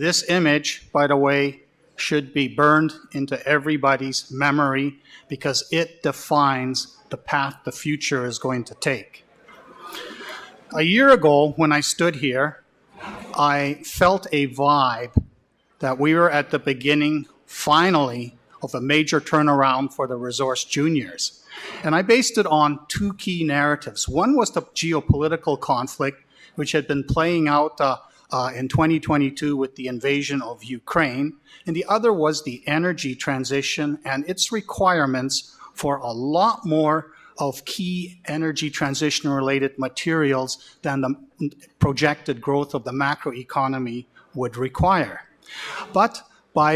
This image, by the way, should be burned into everybody's memory because it defines the path the future is going to take. A year ago, when I stood here, I felt a vibe that we were at the beginning, finally, of a major turnaround for the resource juniors. And I based it on two key narratives. One was the geopolitical conflict, which had been playing out in 2022 with the invasion of Ukraine. And the other was the energy transition and its requirements for a lot more of key energy transition-related materials than the projected growth of the macroeconomy would require. But by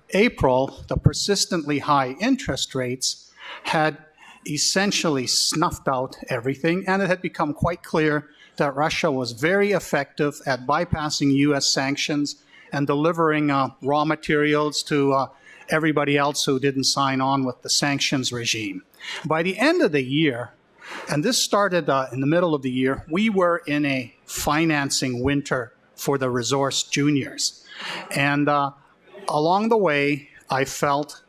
April, the persistently high interest rates had essentially snuffed out everything, and it had become quite clear that Russia was very effective at bypassing US sanctions and delivering raw materials to everybody else who didn't sign on with the sanctions regime. By the end of the year, and this started in the middle of the year, we were in a financing winter for the resource juniors. And along the way, I felt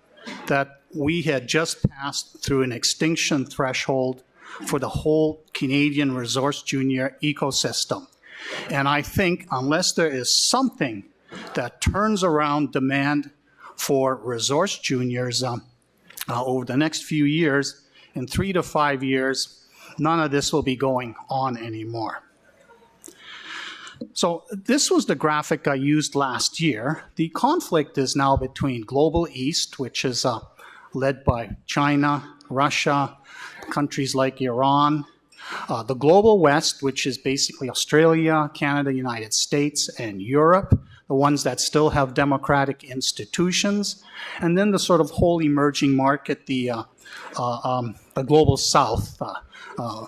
that we had just passed through an extinction threshold for the whole Canadian resource junior ecosystem. And I think unless there is something that turns around demand for resource juniors over the next few years, in 3 to 5 years, none of this will be going on anymore. So this was the graphic I used last year. The conflict is now between Global East, which is led by China, Russia, countries like Iran, the Global West, which is basically Australia, Canada, United States, and Europe, the ones that still have democratic institutions, and then the sort of whole emerging market, the Global South,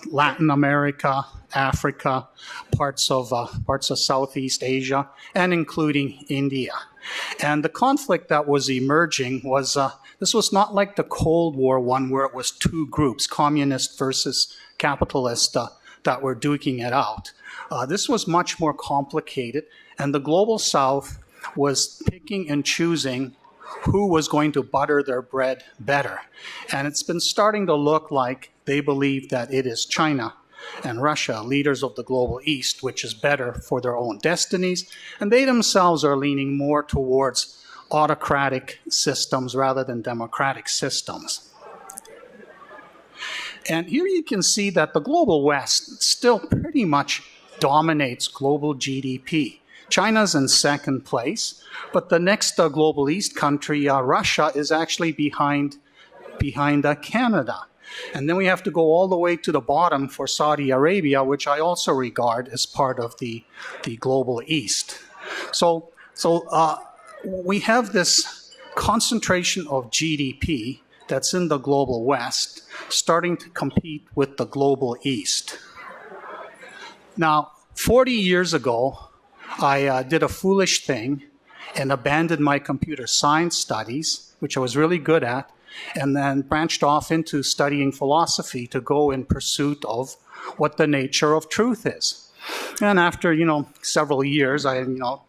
Latin America, Africa, parts of Southeast Asia, and including India. And the conflict that was emerging was, this was not like the Cold War one where it was two groups, communist versus capitalist, that were duking it out. This was much more complicated, and the Global South was picking and choosing who was going to butter their bread better. And it's been starting to look like they believe that it is China and Russia, leaders of the Global East, which is better for their own destinies. And they themselves are leaning more towards autocratic systems rather than democratic systems. And here you can see that the Global West still pretty much dominates global GDP. China's in second place, but the next Global East country, Russia, is actually behind Canada. And then we have to go all the way to the bottom for Saudi Arabia, which I also regard as part of the Global East. So we have this concentration of GDP that's in the Global West starting to compete with the Global East. Now, 40 years ago, I did a foolish thing and abandoned my computer science studies, which I was really good at, and then branched off into studying philosophy to go in pursuit of what the nature of truth is. And after, several years, I,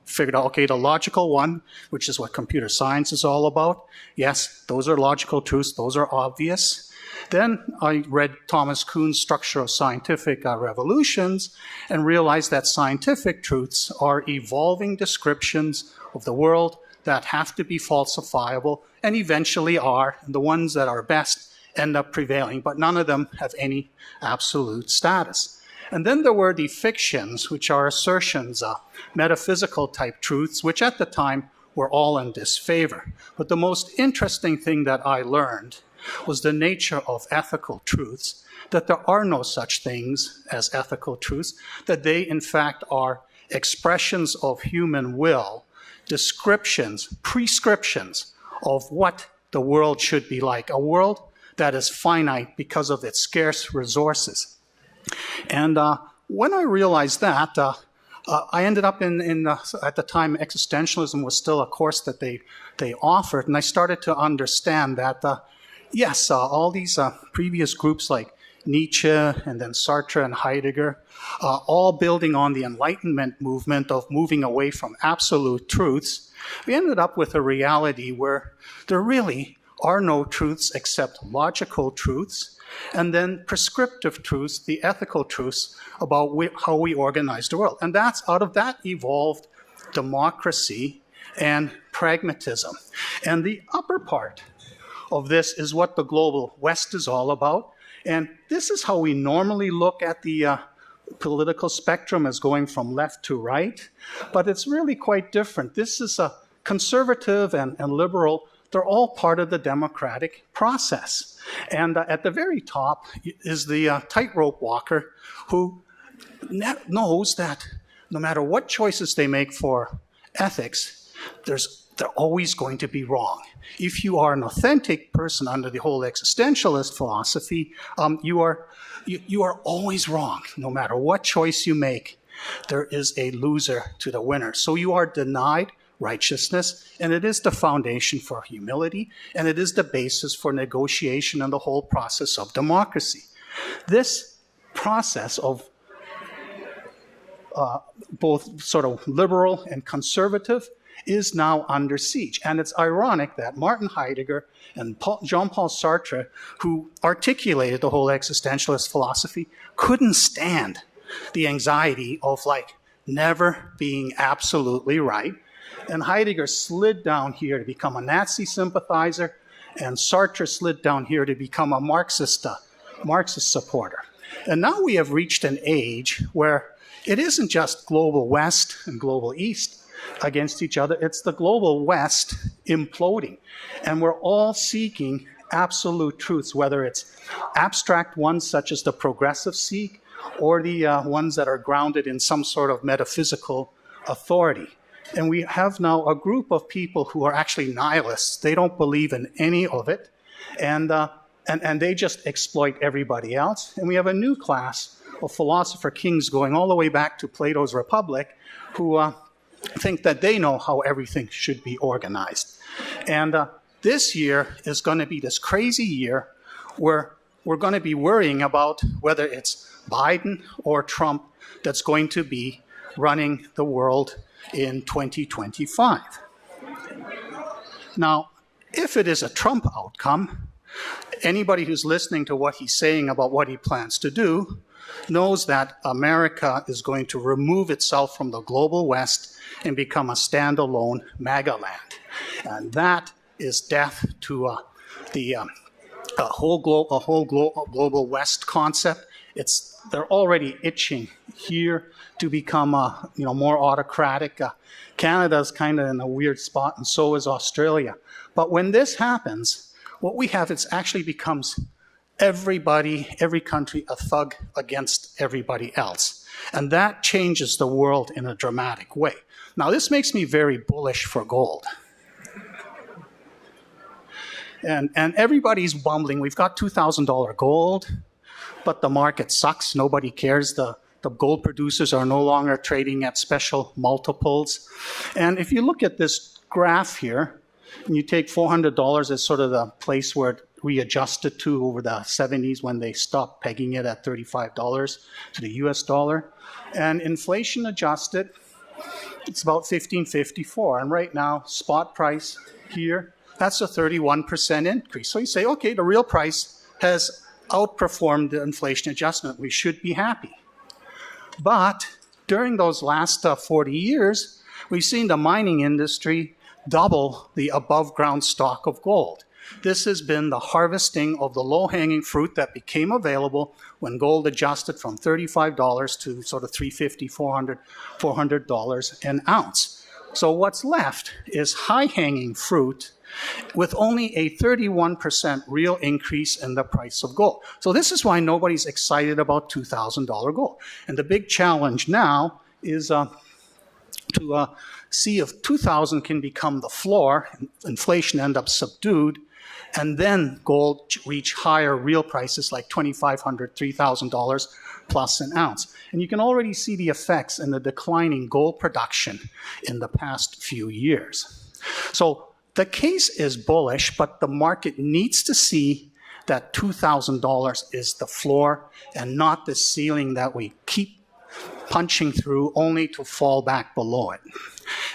figured out, okay, the logical one, which is what computer science is all about. Yes, those are logical truths. Those are obvious. Then I read Thomas Kuhn's Structure of Scientific Revolutions and realized that scientific truths are evolving descriptions of the world that have to be falsifiable and eventually are. And the ones that are best end up prevailing, but none of them have any absolute status. And then there were the fictions, which are assertions, metaphysical type truths, which at the time were all in disfavor. But the most interesting thing that I learned was the nature of ethical truths, that there are no such things as ethical truths, that they in fact are expressions of human will, descriptions, prescriptions of what the world should be like, a world that is finite because of its scarce resources. And when I realized that, I ended up at the time, existentialism was still a course that they offered, and I started to understand that yes, all these previous groups like Nietzsche and then Sartre and Heidegger, all building on the Enlightenment movement of moving away from absolute truths, we ended up with a reality where there really are no truths except logical truths, and then prescriptive truths, the ethical truths about how we organize the world. And out of that evolved democracy and pragmatism. And the upper part of this is what the global West is all about. And this is how we normally look at the political spectrum, as going from left to right. But it's really quite different. This is a conservative and liberal. They're all part of the democratic process. And at the very top is the tightrope walker who knows that no matter what choices they make for ethics, they're always going to be wrong. If you are an authentic person under the whole existentialist philosophy, you are always wrong. No matter what choice you make, there is a loser to the winner. So you are denied righteousness, and it is the foundation for humility, and it is the basis for negotiation and the whole process of democracy. This process of both sort of liberal and conservative is now under siege. And it's ironic that Martin Heidegger and Jean-Paul Sartre, who articulated the whole existentialist philosophy, couldn't stand the anxiety of never being absolutely right. And Heidegger slid down here to become a Nazi sympathizer, and Sartre slid down here to become a Marxist supporter. And now we have reached an age where it isn't just global West and global East against each other, it's the global West imploding. And we're all seeking absolute truths, whether it's abstract ones such as the progressives seek, or the ones that are grounded in some sort of metaphysical authority. And we have now a group of people who are actually nihilists. They don't believe in any of it, and they just exploit everybody else. And we have a new class of philosopher kings going all the way back to Plato's Republic, who think that they know how everything should be organized. And this year is going to be this crazy year where we're going to be worrying about whether it's Biden or Trump that's going to be running the world in 2025. Now, if it is a Trump outcome, anybody who's listening to what he's saying about what he plans to do knows that America is going to remove itself from the global West and become a standalone MAGA land. And that is death to the whole global West concept. They're already itching here to become more autocratic. Canada's kind of in a weird spot, and so is Australia. But when this happens, what we have is actually becomes every country a thug against everybody else. And that changes the world in a dramatic way. Now, this makes me very bullish for gold. And everybody's bumbling. We've got $2,000 gold, but the market sucks. Nobody cares. The gold producers are no longer trading at special multiples. And if you look at this graph here, and you take $400 as sort of the place where it readjusted to over the 70s when they stopped pegging it at $35 to the US dollar. And inflation adjusted, it's about $15.54. And right now, spot price here, that's a 31% increase. So you say, okay, the real price has outperformed the inflation adjustment. We should be happy. But during those last 40 years, we've seen the mining industry double the above ground stock of gold. This has been the harvesting of the low-hanging fruit that became available when gold adjusted from $35 to sort of $350, $400 an ounce. So what's left is high-hanging fruit with only a 31% real increase in the price of gold. So this is why nobody's excited about $2,000 gold. And the big challenge now is to see if 2,000 can become the floor, inflation end up subdued, and then gold reach higher real prices like $2,500, $3,000 plus an ounce. And you can already see the effects in the declining gold production in the past few years. So the case is bullish, but the market needs to see that $2,000 is the floor and not the ceiling that we keep punching through only to fall back below it.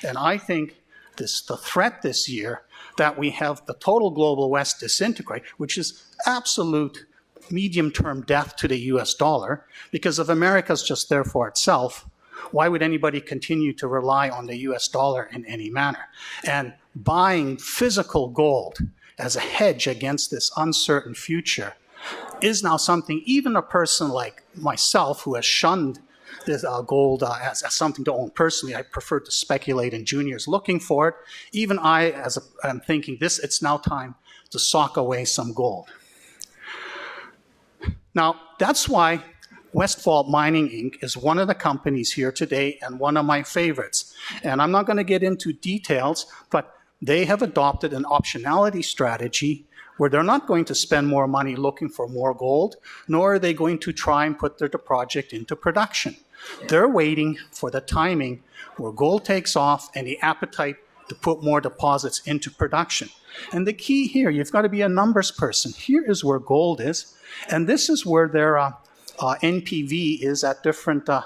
And I think the threat this year that we have the total global West disintegrate, which is absolute medium-term death to the US dollar, because if America's just there for itself, why would anybody continue to rely on the US dollar in any manner? And buying physical gold as a hedge against this uncertain future is now something even a person like myself who has shunned this gold as something to own personally. I prefer to speculate in juniors looking for it. Even I, am thinking it's now time to sock away some gold. Now, that's why Westfall Mining Inc. is one of the companies here today and one of my favorites. And I'm not going to get into details, but they have adopted an optionality strategy where they're not going to spend more money looking for more gold, nor are they going to try and put their project into production. They're waiting for the timing where gold takes off and the appetite to put more deposits into production. And the key here, you've got to be a numbers person. Here is where gold is, and this is where their NPV is at different at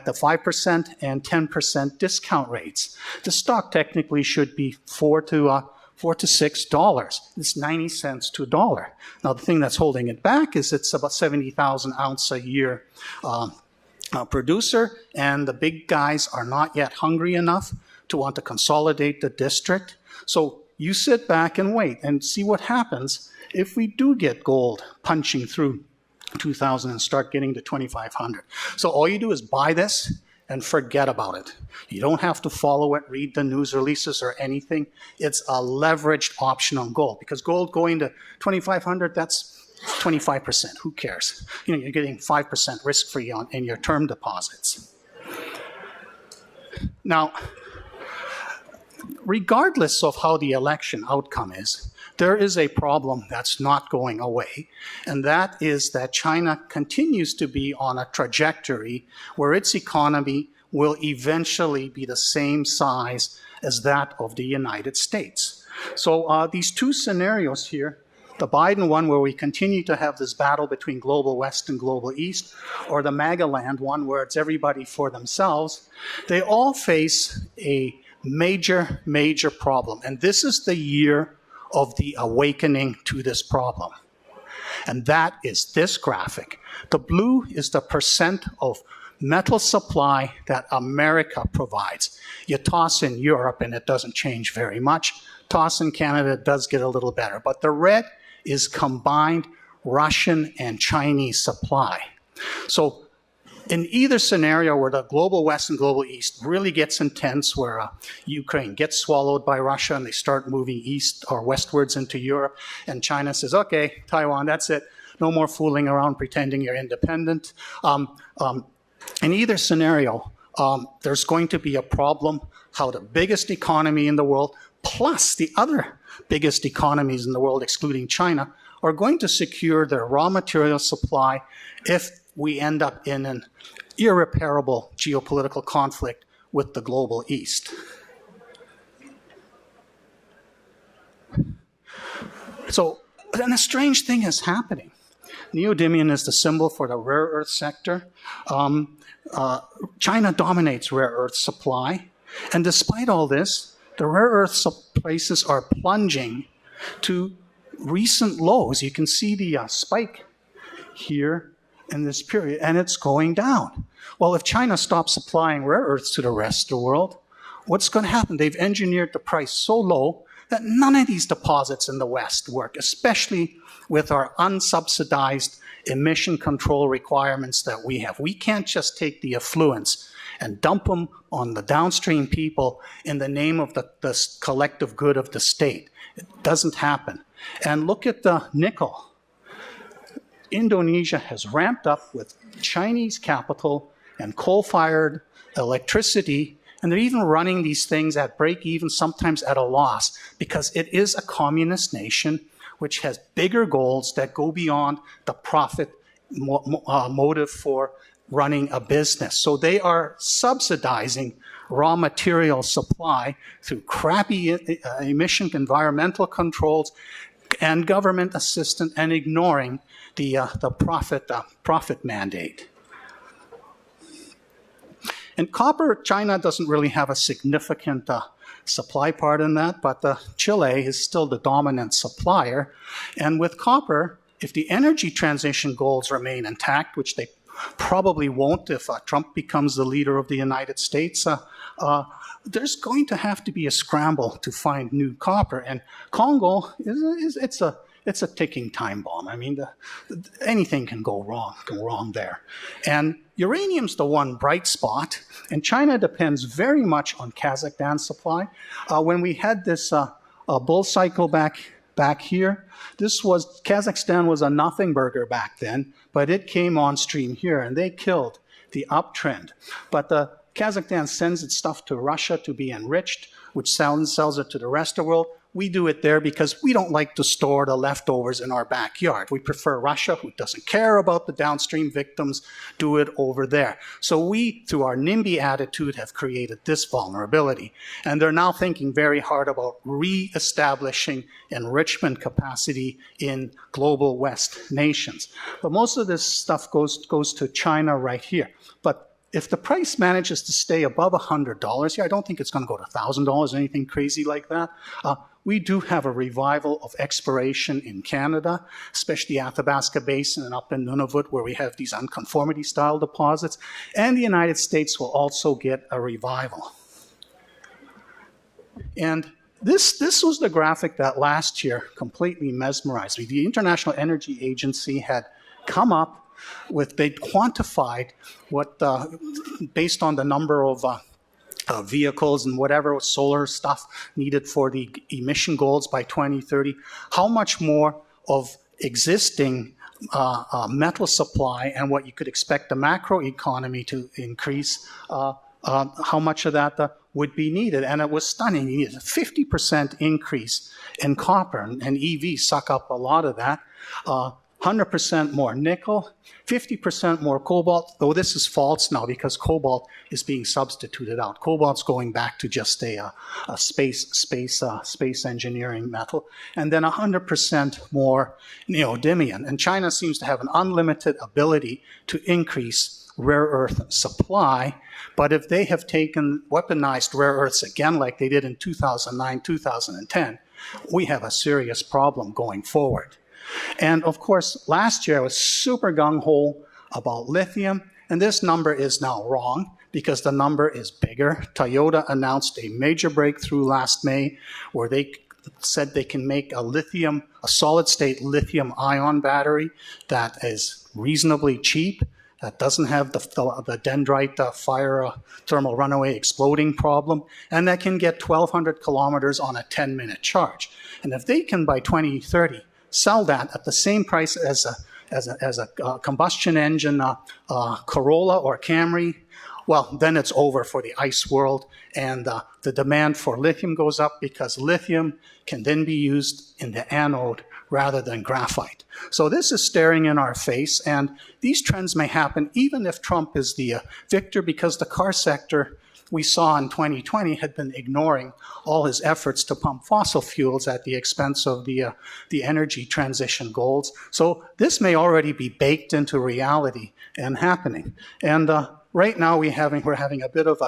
the 5% and 10% discount rates. The stock technically should be $4 to $6. It's 90 cents to $1. Now, the thing that's holding it back is it's about 70,000 ounce a year producer, and the big guys are not yet hungry enough to want to consolidate the district. So you sit back and wait and see what happens if we do get gold punching through 2,000 and start getting to 2,500. So all you do is buy this and forget about it. You don't have to follow it, read the news releases or anything. It's a leveraged option on gold, because gold going to 2,500, that's 25%. Who cares? You know, you're getting 5% risk-free in your term deposits. Now, regardless of how the election outcome is, there is a problem that's not going away, and that is that China continues to be on a trajectory where its economy will eventually be the same size as that of the United States. So these two scenarios here, the Biden one where we continue to have this battle between global West and global East, or the MAGA land one where it's everybody for themselves, they all face a major, major problem. And this is the year of the awakening to this problem. And that is this graphic. The blue is the percent of metal supply that America provides. You toss in Europe and it doesn't change very much. Toss in Canada, it does get a little better. But the red is combined Russian and Chinese supply. So in either scenario where the global West and global East really gets intense, where Ukraine gets swallowed by Russia and they start moving east or westwards into Europe, and China says, okay, Taiwan, that's it. No more fooling around pretending you're independent. In either scenario, there's going to be a problem how the biggest economy in the world, plus the other biggest economies in the world, excluding China, are going to secure their raw material supply if we end up in an irreparable geopolitical conflict with the global East. So, and a strange thing is happening. Neodymium is the symbol for the rare earth sector. China dominates rare earth supply. And despite all this, the rare earth prices are plunging to recent lows. You can see the spike here in this period, and it's going down. Well, if China stops supplying rare earths to the rest of the world, what's going to happen? They've engineered the price so low that none of these deposits in the West work, especially with our unsubsidized emission control requirements that we have. We can't just take the effluents and dump them on the downstream people in the name of the collective good of the state. It doesn't happen. And look at the nickel. Indonesia has ramped up with Chinese capital and coal-fired electricity, and they're even running these things at break even, sometimes at a loss, because it is a communist nation which has bigger goals that go beyond the profit motive for running a business. So they are subsidizing raw material supply through crappy emission environmental controls, and government assistance and ignoring the profit mandate. And copper, China doesn't really have a significant supply part in that, but Chile is still the dominant supplier. And with copper, if the energy transition goals remain intact, which they probably won't if Trump becomes the leader of the United States, there's going to have to be a scramble to find new copper. And Congo, it's a ticking time bomb. I mean, anything can go wrong there. And uranium's the one bright spot, and China depends very much on Kazakhstan's supply. When we had this bull cycle back here, Kazakhstan was a nothing burger back then, but it came on stream here, and they killed the uptrend. But Kazakhstan sends its stuff to Russia to be enriched, which sells it to the rest of the world. We do it there because we don't like to store the leftovers in our backyard. We prefer Russia, who doesn't care about the downstream victims, do it over there. So we, through our NIMBY attitude, have created this vulnerability. And they're now thinking very hard about re-establishing enrichment capacity in global West nations. But most of this stuff goes to China right here. But if the price manages to stay above $100, I don't think it's going to go to $1,000 or anything crazy like that. We do have a revival of exploration in Canada, especially Athabasca Basin and up in Nunavut, where we have these unconformity-style deposits. And the United States will also get a revival. And this was the graphic that last year completely mesmerized me. The International Energy Agency had come up with, they'd quantified what, based on the number of vehicles and whatever solar stuff needed for the emission goals by 2030, how much more of existing metal supply and what you could expect the macro economy to increase, how much of that would be needed. And it was stunning. You needed a 50% increase in copper, and EVs suck up a lot of that. 100% more nickel, 50% more cobalt, though this is false now because cobalt is being substituted out. Cobalt's going back to just a space engineering metal, and then 100% more neodymium. And China seems to have an unlimited ability to increase rare earth supply, but if they have weaponized rare earths again like they did in 2009, 2010, we have a serious problem going forward. And of course, last year I was super gung-ho about lithium, and this number is now wrong because the number is bigger. Toyota announced a major breakthrough last May where they said they can make a solid-state lithium-ion battery that is reasonably cheap, that doesn't have the dendrite fire thermal runaway exploding problem, and that can get 1,200 kilometers on a 10-minute charge. And if they can, by 2030, sell that at the same price as a combustion engine Corolla or Camry, well, then it's over for the ICE world, and the demand for lithium goes up because lithium can then be used in the anode rather than graphite. So this is staring in our face, and these trends may happen even if Trump is the victor, because the car sector we saw in 2020 had been ignoring all his efforts to pump fossil fuels at the expense of the energy transition goals. So this may already be baked into reality and happening. And right now we're having a bit of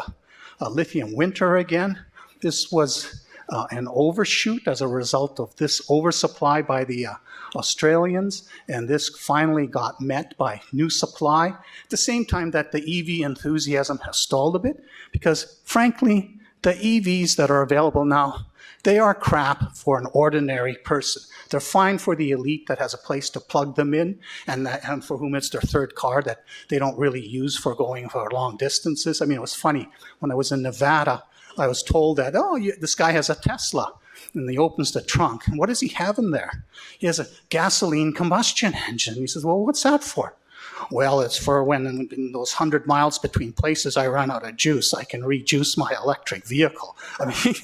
a lithium winter again. This was an overshoot as a result of this oversupply by the Australians, and this finally got met by new supply, at the same time that the EV enthusiasm has stalled a bit, because frankly, the EVs that are available now, they are crap for an ordinary person. They're fine for the elite that has a place to plug them in, and for whom it's their third car that they don't really use for going for long distances. I mean, it was funny, when I was in Nevada, I was told that, this guy has a Tesla, and he opens the trunk. And what does he have in there? He has a gasoline combustion engine. He says, well, what's that for? Well, it's for when in those 100 miles between places I run out of juice, I can rejuice my electric vehicle. I mean,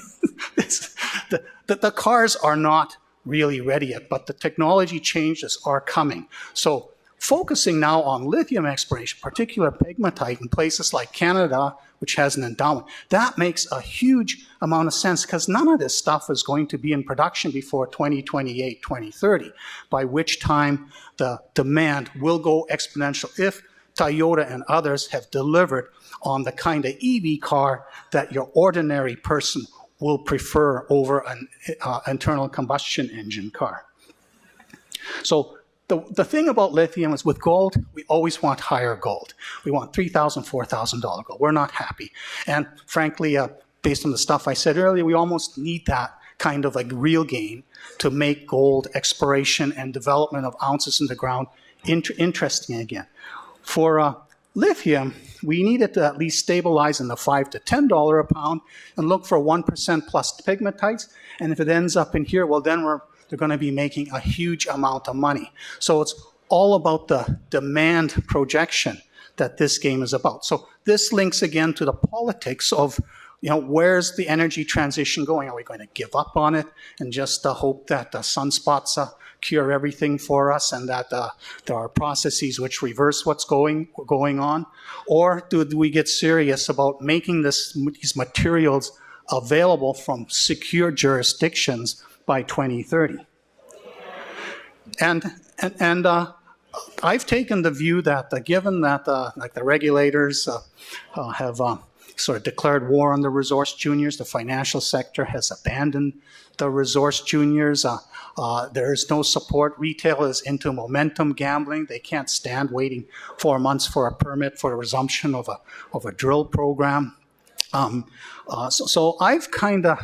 the cars are not really ready yet, but the technology changes are coming. So focusing now on lithium exploration, particular pegmatite in places like Canada, which has an endowment, that makes a huge amount of sense because none of this stuff is going to be in production before 2028, 2030, by which time the demand will go exponential if Toyota and others have delivered on the kind of EV car that your ordinary person will prefer over an internal combustion engine car. So the thing about lithium is with gold, we always want higher gold. We want $3,000, $4,000 gold. We're not happy. And frankly, based on the stuff I said earlier, we almost need that kind of like real gain to make gold exploration and development of ounces in the ground interesting again. For lithium, we need it to at least stabilize in the $5 to $10 a pound and look for 1% plus pegmatites. And if it ends up in here, well, then they're going to be making a huge amount of money. So it's all about the demand projection that this game is about. So this links again to the politics of, where's the energy transition going? Are we going to give up on it and just hope that the sunspots cure everything for us and that there are processes which reverse what's going on? Or do we get serious about making these materials available from secure jurisdictions by 2030? And I've taken the view that given that the regulators have sort of declared war on the resource juniors, the financial sector has abandoned the resource juniors, there is no support. Retail is into momentum gambling. They can't stand waiting 4 months for a permit for a resumption of a drill program. So I've kind of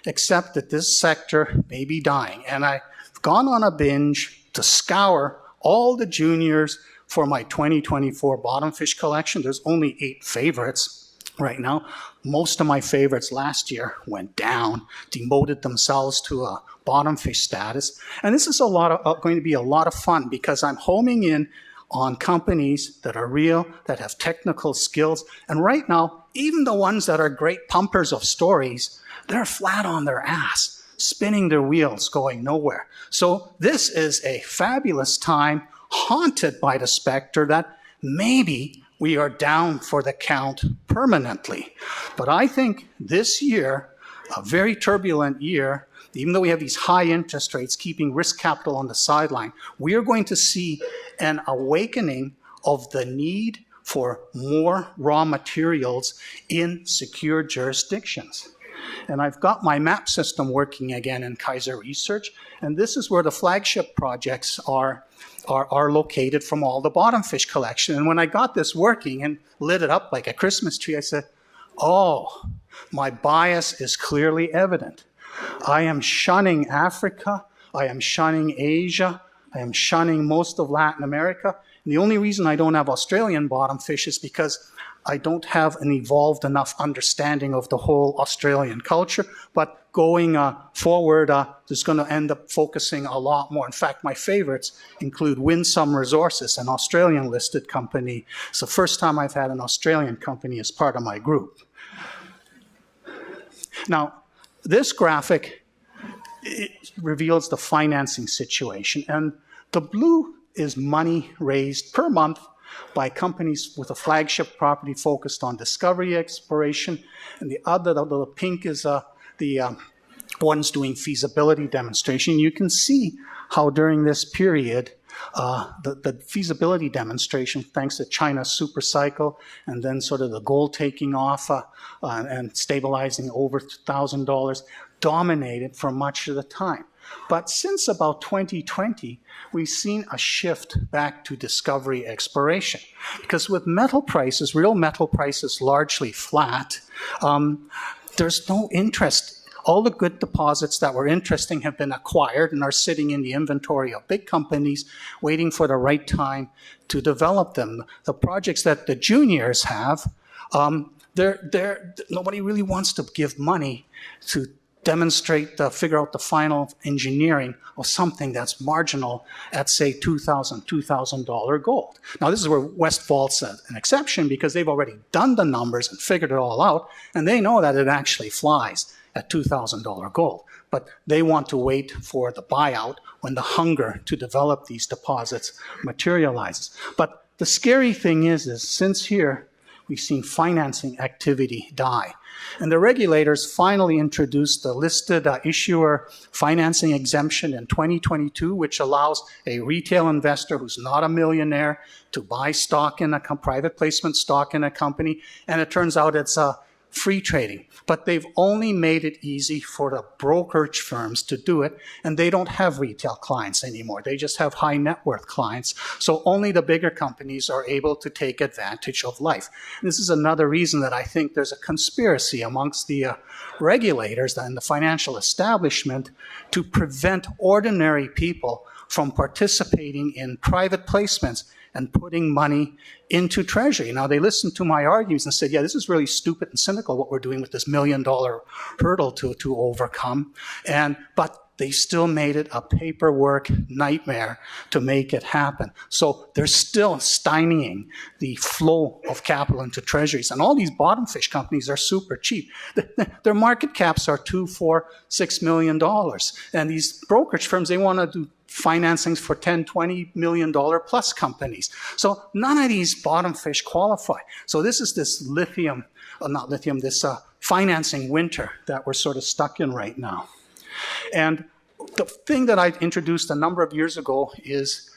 accepted this sector may be dying, and I've gone on a binge to scour all the juniors for my 2024 bottom fish collection. There's only 8 favorites right now. Most of my favorites last year went down, demoted themselves to a bottom fish status. And this is going to be a lot of fun because I'm homing in on companies that are real, that have technical skills. And right now, even the ones that are great pumpers of stories, they're flat on their ass, spinning their wheels, going nowhere. So this is a fabulous time, haunted by the specter that maybe we are down for the count permanently. But I think this year, a very turbulent year, even though we have these high interest rates keeping risk capital on the sideline, we are going to see an awakening of the need for more raw materials in secure jurisdictions. And I've got my map system working again in Kaiser Research, and this is where the flagship projects are located from all the bottom fish collection. And when I got this working and lit it up like a Christmas tree, I said, oh, my bias is clearly evident. I am shunning Africa, I am shunning Asia, I am shunning most of Latin America. And the only reason I don't have Australian bottom fish is because I don't have an evolved enough understanding of the whole Australian culture. But going forward, there's going to end up focusing a lot more. In fact, my favorites include Winsome Resources, an Australian listed company. It's the first time I've had an Australian company as part of my group. Now, this graphic, it reveals the financing situation. And the blue is money raised per month by companies with a flagship property focused on discovery exploration. And the pink is the ones doing feasibility demonstration. You can see how during this period, the feasibility demonstration, thanks to China's super cycle, and then sort of the gold taking off and stabilizing over $1,000, dominated for much of the time. But since about 2020, we've seen a shift back to discovery exploration. Because with metal prices, real metal prices largely flat, there's no interest. All the good deposits that were interesting have been acquired and are sitting in the inventory of big companies waiting for the right time to develop them. The projects that the juniors have, nobody really wants to give money to demonstrate, figure out the final engineering of something that's marginal at, say, $2,000 gold. Now, this is where Westfall's an exception because they've already done the numbers and figured it all out, and they know that it actually flies at $2,000 gold. but they want to wait for the buyout when the hunger to develop these deposits materializes. But the scary thing is since here, we've seen financing activity die. And the regulators finally introduced the listed issuer financing exemption in 2022, which allows a retail investor who's not a millionaire to buy stock in a private placement stock in a company. And it turns out it's free trading. But they've only made it easy for the brokerage firms to do it, and they don't have retail clients anymore. They just have high net worth clients. So only the bigger companies are able to take advantage of life. This is another reason that I think there's a conspiracy amongst the regulators and the financial establishment to prevent ordinary people from participating in private placements and putting money into Treasury. Now, they listened to my arguments and said, yeah, this is really stupid and cynical what we're doing with this $1 million hurdle to overcome. But they still made it a paperwork nightmare to make it happen. So they're still stymieing the flow of capital into treasuries. And all these bottom fish companies are super cheap. Their market caps are $2, $4, $6 million. And these brokerage firms, they want to do financings for $10, $20 million plus companies. So none of these bottom fish qualify. So this is this financing winter that we're sort of stuck in right now. And the thing that I introduced a number of years ago is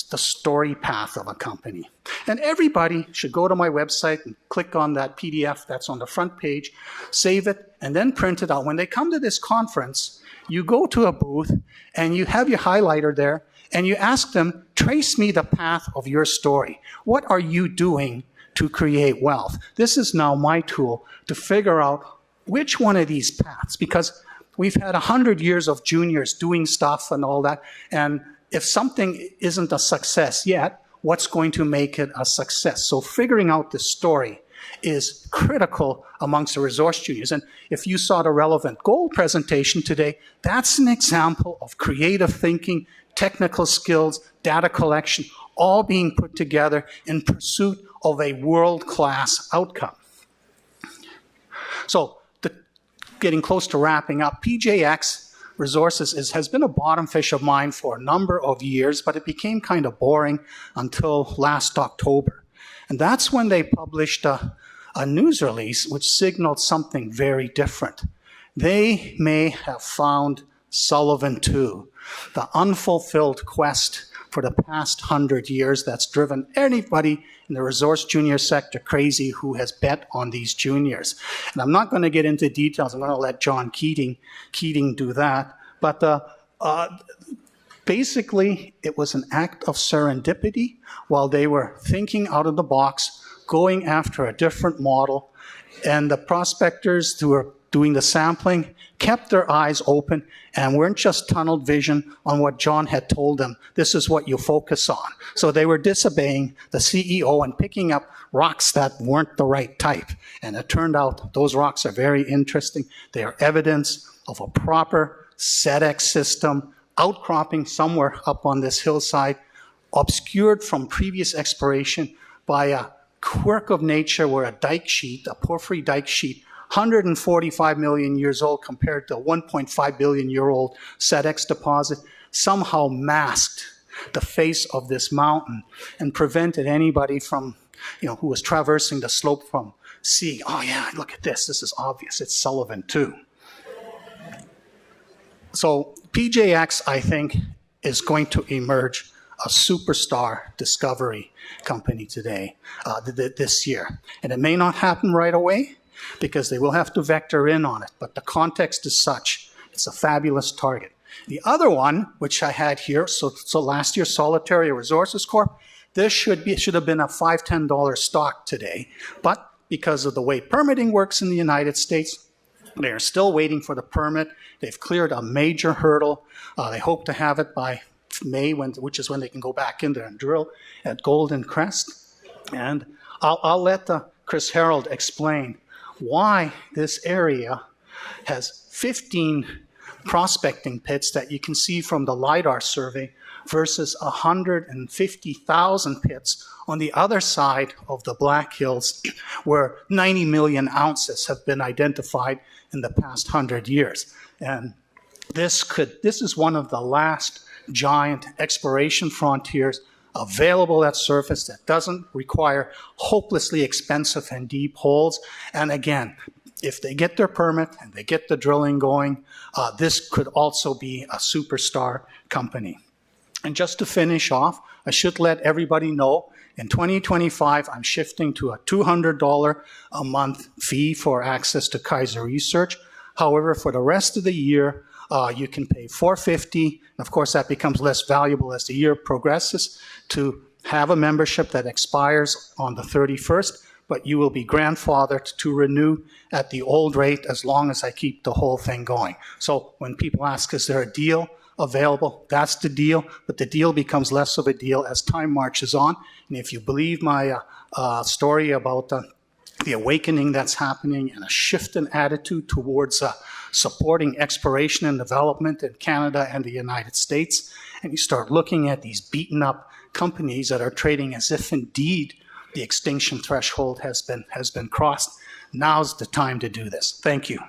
the story path of a company. And everybody should go to my website and click on that PDF that's on the front page, save it, and then print it out. When they come to this conference, you go to a booth and you have your highlighter there and you ask them, trace me the path of your story. What are you doing to create wealth? This is now my tool to figure out which one of these paths, because we've had 100 years of juniors doing stuff and all that, and if something isn't a success yet, what's going to make it a success? So figuring out the story is critical amongst the resource juniors. And if you saw the Relevant Gold presentation today, that's an example of creative thinking, technical skills, data collection, all being put together in pursuit of a world-class outcome. So, getting close to wrapping up, PJX Resources has been a bottom fish of mine for a number of years, but it became kind of boring until last October. And that's when they published a news release which signaled something very different. They may have found Sullivan 2, the unfulfilled quest for the past 100 years that's driven anybody in the resource junior sector crazy who has bet on these juniors. And I'm not going to get into details. I'm going to let John Keating do that. But basically, it was an act of serendipity while they were thinking out of the box, going after a different model. And the prospectors who were doing the sampling kept their eyes open and weren't just tunneled vision on what John had told them. This is what you focus on. So they were disobeying the CEO and picking up rocks that weren't the right type. And it turned out those rocks are very interesting. They are evidence of a proper SEDEX system outcropping somewhere up on this hillside, obscured from previous exploration by a quirk of nature where a dike sheet, a porphyry dike sheet, 145 million years old compared to a 1.5 billion year old SEDEX deposit, somehow masked the face of this mountain and prevented anybody from, who was traversing the slope from seeing, oh yeah, look at this is obvious, it's Sullivan 2. So PJX, I think, is going to emerge a superstar discovery company today, this year. And it may not happen right away, because they will have to vector in on it. But the context is such. It's a fabulous target. The other one, which I had here, so last year, Solitaire Resources Corp, this should have been a $5, $10 stock today. But because of the way permitting works in the United States, they are still waiting for the permit. They've cleared a major hurdle. They hope to have it by May, which is when they can go back in there and drill at Golden Crest. And I'll let Chris Harold explain why this area has 15 prospecting pits that you can see from the LiDAR survey versus 150,000 pits on the other side of the Black Hills, where 90 million ounces have been identified in the past 100 years. And This is one of the last giant exploration frontiers available at surface that doesn't require hopelessly expensive and deep holes. And again, if they get their permit and they get the drilling going, this could also be a superstar company. And just to finish off, I should let everybody know, in 2025, I'm shifting to a $200 a month fee for access to Kaiser research. However, for the rest of the year, you can pay $450. Of course, that becomes less valuable as the year progresses, to have a membership that expires on the 31st, but you will be grandfathered to renew at the old rate as long as I keep the whole thing going. So when people ask, is there a deal available? That's the deal, but the deal becomes less of a deal as time marches on. And if you believe my story about the awakening that's happening and a shift in attitude towards supporting exploration and development in Canada and the United States, and you start looking at these beaten up companies that are trading as if indeed the extinction threshold has been crossed, now's the time to do this. Thank you.